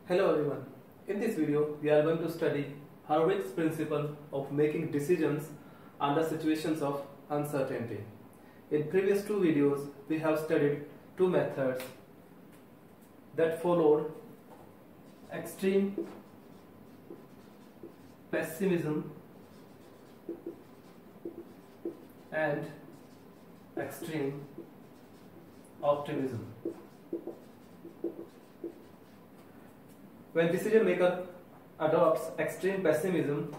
Hello everyone. In this video, we are going to study Harvick's principle of making decisions under situations of uncertainty. In previous two videos, we have studied two methods that followed extreme pessimism and extreme optimism. When decision maker adopts extreme pessimism,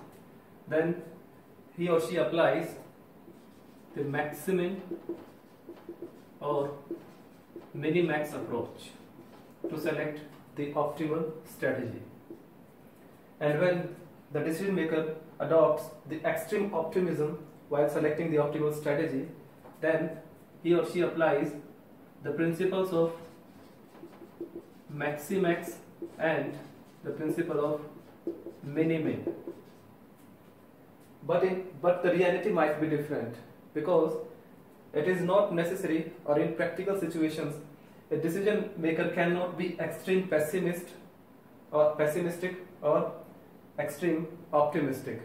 then he or she applies the maximum or minimax approach to select the optimal strategy. And when the decision maker adopts the extreme optimism while selecting the optimal strategy, then he or she applies the principles of maximax and the principle of minimin. But the reality might be different, because it is not necessary, or in practical situations a decision maker cannot be extreme pessimist or pessimistic or extreme optimistic.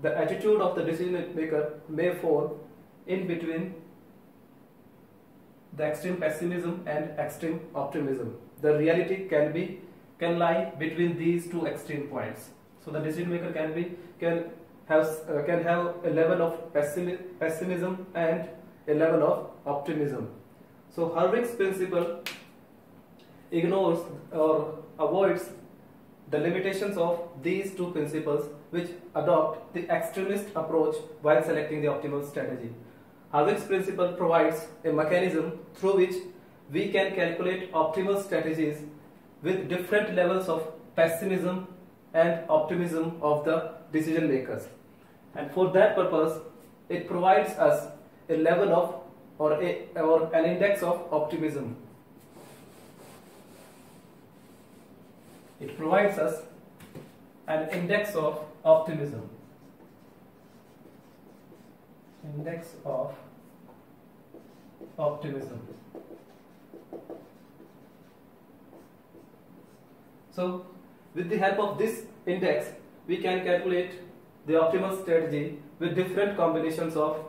The attitude of the decision maker may fall in between the extreme pessimism and extreme optimism. The reality can lie between these two extreme points. So the decision maker can have a level of pessimism and a level of optimism. So Harvick's principle ignores or avoids the limitations of these two principles, which adopt the extremist approach while selecting the optimal strategy. Harvick's principle provides a mechanism through which we can calculate optimal strategies with different levels of pessimism and optimism of the decision makers. And for that purpose, it provides us a level of or an index of optimism. It provides us an index of optimism. Index of optimism. So, with the help of this index, we can calculate the optimal strategy with different combinations of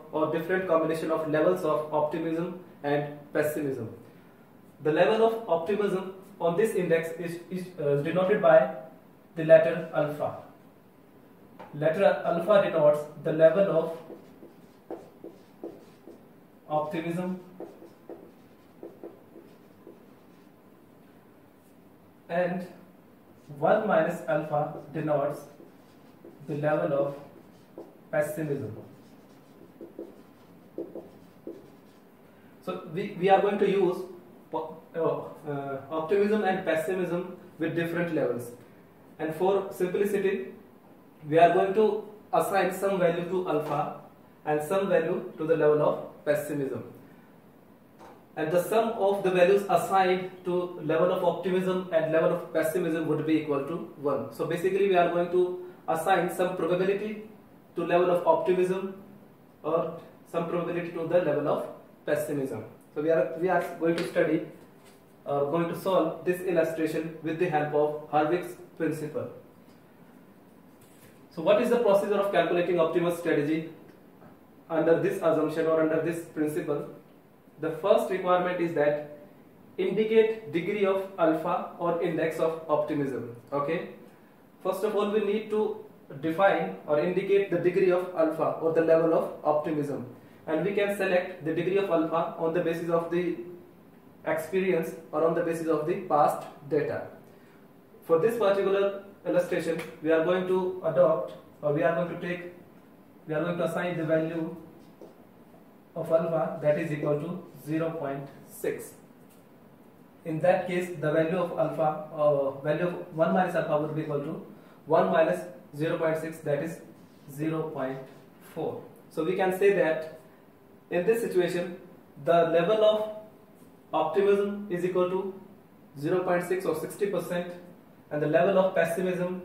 levels of optimism and pessimism. The level of optimism on this index is denoted by the letter alpha. Letter alpha denotes the level of optimism and 1 minus alpha denotes the level of pessimism. So we are going to use optimism and pessimism with different levels, and for simplicity we are going to assign some value to alpha and some value to the level of pessimism, and the sum of the values assigned to level of optimism and level of pessimism would be equal to 1. So basically we are going to assign some probability to level of optimism or some probability to the level of pessimism. So we are going to solve this illustration with the help of Harvick's principle. So what is the procedure of calculating optimal strategy under this assumption or under this principle? The first requirement is that indicate degree of alpha or index of optimism. Okay. First of all, we need to define or indicate the degree of alpha or the level of optimism, and we can select the degree of alpha on the basis of the experience or on the basis of the past data. For this particular illustration, we are going to assign the value of alpha that is equal to 0.6. In that case, the value of alpha, value of 1 minus alpha would be equal to 1 minus 0.6, that is 0.4. So we can say that in this situation, the level of optimism is equal to 0.6 or 60%, and the level of pessimism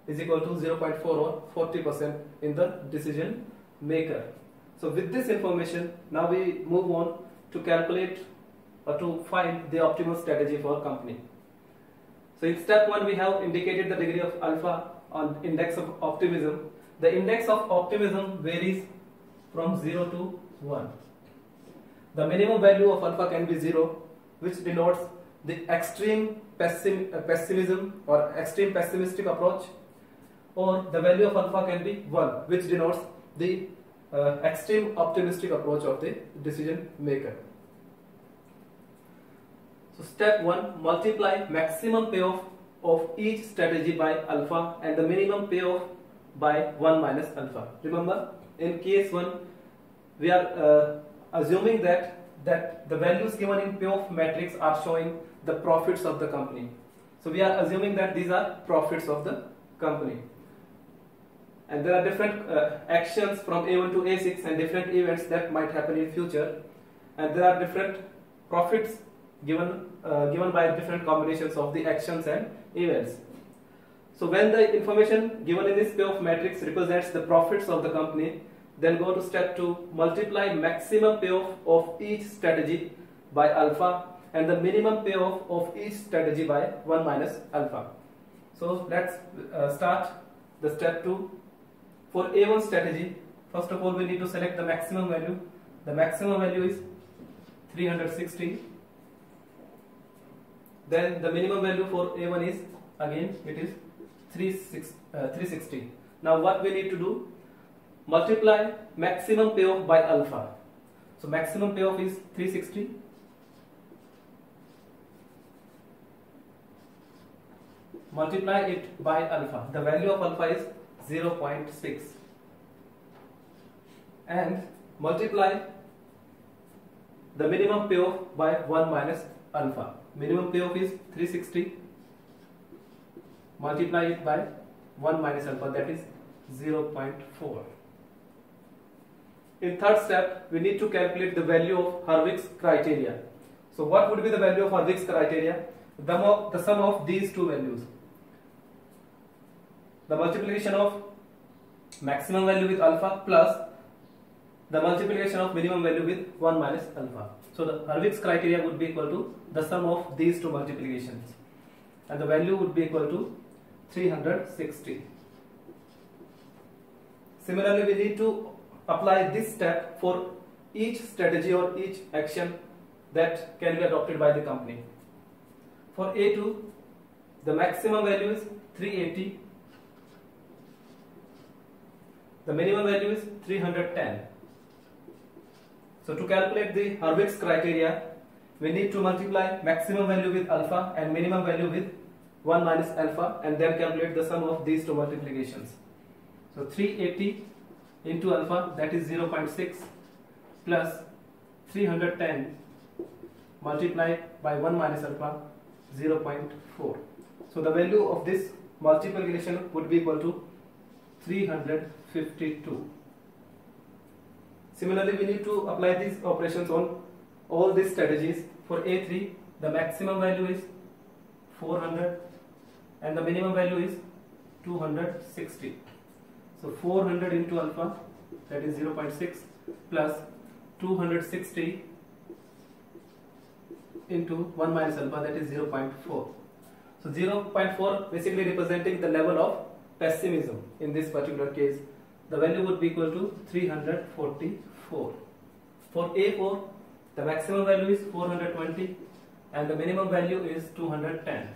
is equal to 0.4 or 40% in the decision maker. So with this information, now we move on to calculate or to find the optimal strategy for company. So in step 1 we have indicated the degree of alpha on index of optimism. The index of optimism varies from 0 to 1. The minimum value of alpha can be 0, which denotes the extreme pessimism or extreme pessimistic approach, or the value of alpha can be 1, which denotes the extreme optimistic approach of the decision maker. So step 1, multiply maximum payoff of each strategy by alpha and the minimum payoff by 1 minus alpha. Remember, in case 1 we are assuming that the values given in payoff matrix are showing the profits of the company. So we are assuming that these are profits of the company, and there are different actions from A1 to A6 and different events that might happen in future, and there are different profits given by different combinations of the actions and events. So when the information given in this payoff matrix represents the profits of the company, then go to step 2, multiply maximum payoff of each strategy by alpha and the minimum payoff of each strategy by 1 minus alpha. So let's start the step 2. For A1 strategy, first of all we need to select the maximum value. The maximum value is 360. Then the minimum value for A1 is, again it is 360. Now what we need to do? Multiply maximum payoff by alpha. So maximum payoff is 360. Multiply it by alpha. The value of alpha is 0.6. And multiply the minimum payoff by 1 minus alpha. Minimum payoff is 360. Multiply it by 1 minus alpha, that is 0.4. In third step, we need to calculate the value of Hurwitz criteria. So what would be the value of Hurwitz criteria? The sum of these two values. The multiplication of maximum value with alpha plus the multiplication of minimum value with 1 minus alpha. So the Hurwitz criteria would be equal to the sum of these two multiplications, and the value would be equal to 360. Similarly, we need to apply this step for each strategy or each action that can be adopted by the company. For A2, the maximum value is 380. The minimum value is 310. So to calculate the Hurwitz criteria, we need to multiply maximum value with alpha and minimum value with 1 minus alpha, and then calculate the sum of these two multiplications. So 380 into alpha, that is 0.6, plus 310 multiplied by 1 minus alpha, 0.4. So the value of this multiplication would be equal to 352. Similarly, we need to apply these operations on all these strategies. For A3, the maximum value is 400 and the minimum value is 260. So 400 into alpha, that is 0.6, plus 260 into 1 minus alpha, that is 0.4. So 0.4 basically representing the level of pessimism. In this particular case, the value would be equal to 344. For A4, the maximum value is 420 and the minimum value is 210.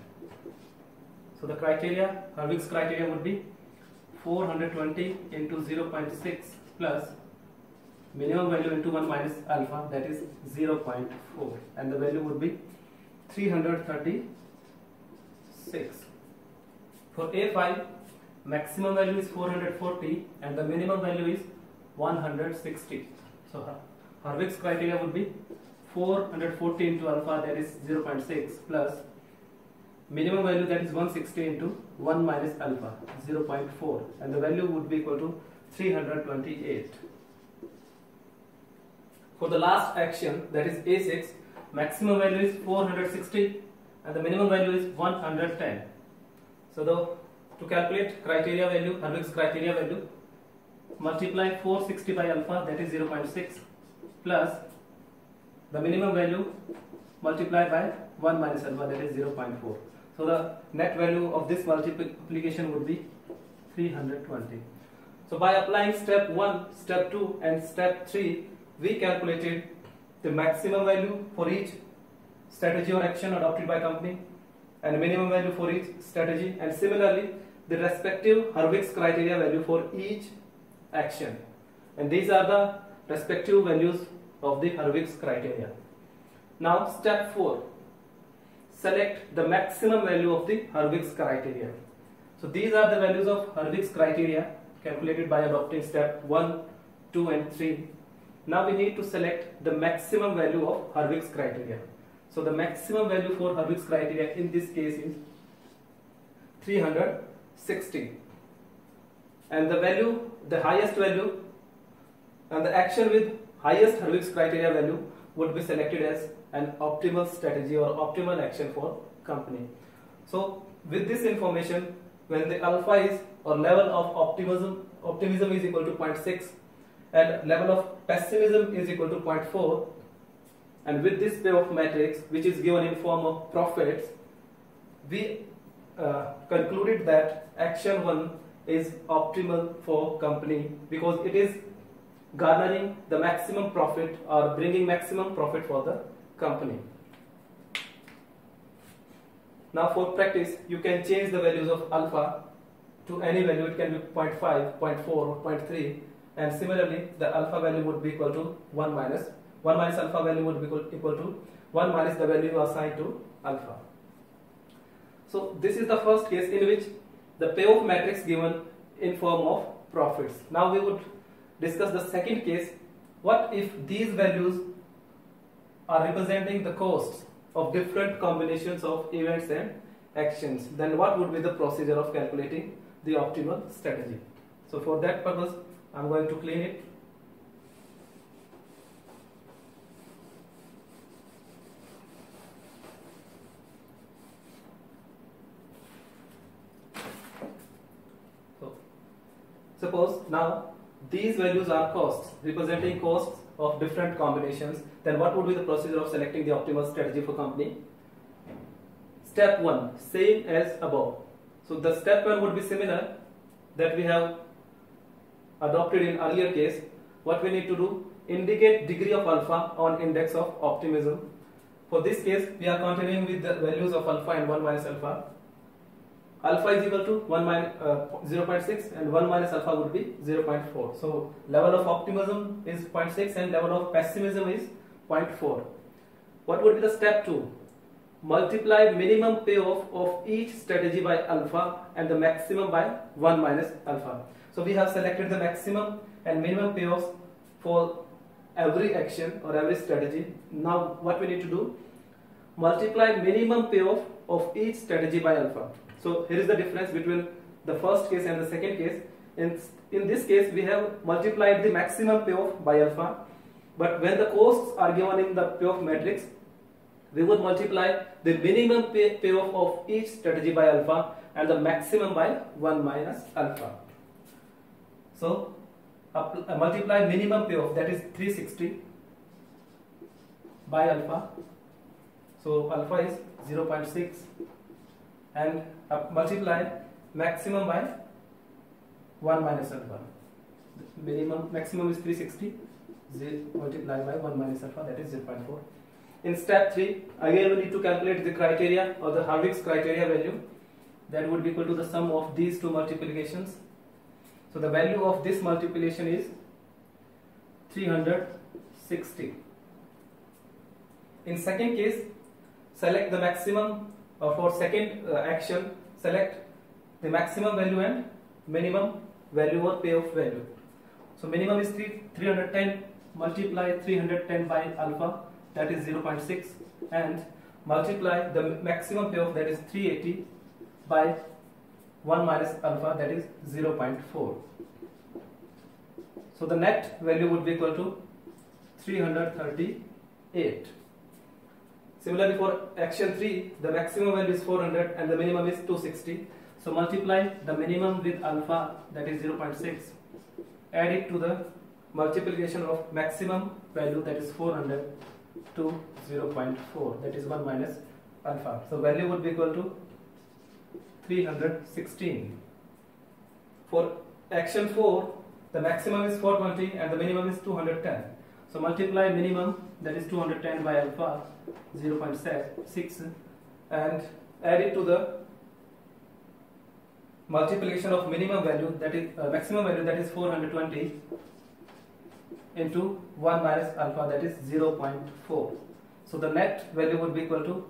So the criteria, Hurwitz criteria would be 420 into 0.6 plus minimum value into 1 minus alpha, that is 0.4, and the value would be 336. For A5, maximum value is 440 and the minimum value is 160. So Hurwitz criteria would be 440 into alpha, that is 0.6, plus minimum value, that is 160 into 1 minus alpha, 0.4, and the value would be equal to 328. For the last action, that is A6, maximum value is 460 and the minimum value is 110. So to calculate criteria value, Hurwitz criteria value, multiply 460 by alpha, that is 0.6, plus the minimum value multiplied by 1 minus alpha, that is 0.4. So the net value of this multiplication would be 320. So by applying step 1, step 2 and step 3, we calculated the maximum value for each strategy or action adopted by company and minimum value for each strategy, and similarly the respective Hurwitz criteria value for each action, and these are the respective values of the Hurwitz criteria. Now step 4, select the maximum value of the Hurwitz criteria. So these are the values of Hurwitz criteria calculated by adopting step 1, 2 and 3. Now we need to select the maximum value of Hurwitz criteria. So the maximum value for Hurwitz criteria in this case is 360, and the value, the highest value and the action with highest Hurwitz criteria value would be selected as an optimal strategy or optimal action for company. So with this information, when the alpha is or level of optimism is equal to 0.6 and level of pessimism is equal to 0.4, and with this payoff matrix which is given in form of profits, we concluded that action 1 is optimal for company because it is garnering the maximum profit or bringing maximum profit for the company. Now for practice, you can change the values of alpha to any value. It can be 0.5, 0.4 or 0.3, and similarly the alpha value would be equal to 1 minus alpha value would be equal to 1 minus the value you assigned to alpha. So this is the first case in which the payoff matrix given in form of profits. Now we would discuss the second case. What if these values are representing the costs of different combinations of events and actions? Then what would be the procedure of calculating the optimal strategy? So for that purpose, I am going to clean it. So suppose now these values are costs, representing costs of different combinations. Then what would be the procedure of selecting the optimal strategy for company? Step 1, same as above. So the step 1 would be similar that we have adopted in earlier case. What we need to do, indicate degree of alpha on index of optimism. For this case, we are continuing with the values of alpha and 1 minus alpha. Alpha is equal to 0.6 and 1 minus alpha would be 0.4. So level of optimism is 0.6 and level of pessimism is 0.4. What would be the step 2? Multiply minimum payoff of each strategy by alpha and the maximum by 1 minus alpha. So we have selected the maximum and minimum payoffs for every action or every strategy. Now what we need to do? Multiply minimum payoff of each strategy by alpha. So here is the difference between the first case and the second case. In this case, we have multiplied the maximum payoff by alpha, but when the costs are given in the payoff matrix, we would multiply the minimum payoff of each strategy by alpha and the maximum by 1 minus alpha. So multiply minimum payoff, that is 360, by alpha. So alpha is 0.6 and multiply maximum by 1 minus alpha. Maximum is 360, multiplied by 1 minus alpha, that is 0.4. In step 3, again we need to calculate the criteria or the Hurwitz criteria value. That would be equal to the sum of these two multiplications. So the value of this multiplication is 360. In second case, select the maximum for second action, select the maximum value and minimum value or payoff value. So minimum is 310, multiply 310 by alpha, that is 0.6, and multiply the maximum payoff, that is 380, by 1 minus alpha, that is 0.4. So the net value would be equal to 338. Similarly for action 3, the maximum value is 400 and the minimum is 260. So multiply the minimum with alpha, that is 0.6, add it to the multiplication of maximum value, that is 400, to 0.4, that is 1 minus alpha. So value would be equal to 316. For action 4, the maximum is 420 and the minimum is 210. So multiply minimum, that is 210, by alpha 0.6 and add it to the multiplication of minimum value, that is maximum value, that is 420, into 1 minus alpha, that is 0.4. So the net value would be equal to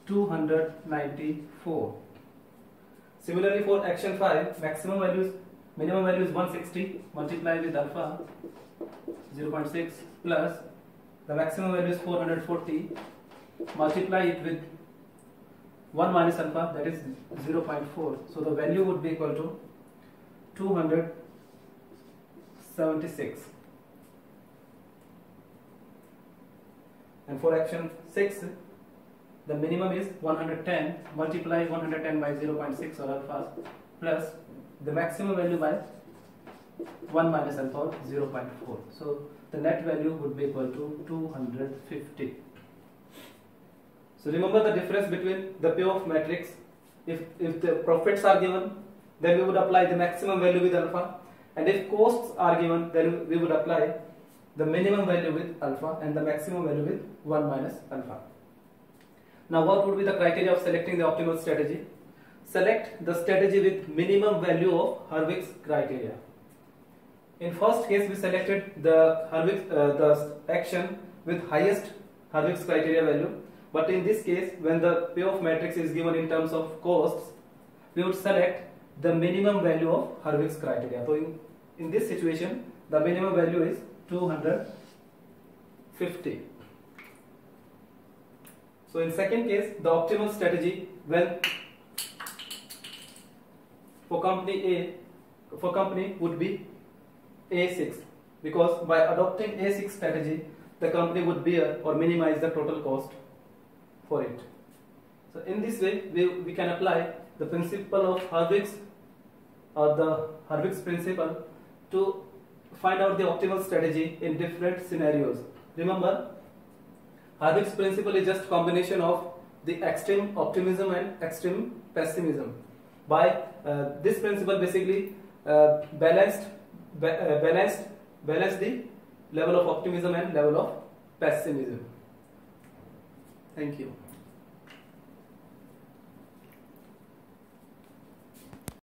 294. Similarly, for action 5, minimum value is 160, multiply with alpha 0.6 plus the maximum value is 440, multiply it with 1 minus alpha, that is 0.4. So the value would be equal to 276. And for action 6, the minimum is 110, multiply 110 by 0.6 or alpha plus the maximum value by 1 minus alpha or 0.4. So the net value would be equal to 250. So remember the difference between the payoff matrix. If the profits are given, then we would apply the maximum value with alpha, and if costs are given, then we would apply the minimum value with alpha and the maximum value with 1 minus alpha. Now what would be the criteria of selecting the optimal strategy? Select the strategy with minimum value of Hurwitz criteria. In first case, we selected the action with highest Hurwitz criteria value, but in this case, when the payoff matrix is given in terms of costs, we would select the minimum value of Hurwitz criteria. So in this situation, the minimum value is 250. So in second case, the optimal strategy when for company would be A6, because by adopting A6 strategy, the company would bear or minimize the total cost for it. So in this way, we can apply the principle of Hurwitz or the Hurwitz principle to find out the optimal strategy in different scenarios. Remember, Hurwitz principle is just combination of the extreme optimism and extreme pessimism. By this principle, basically balance the level of optimism and level of pessimism. Thank you.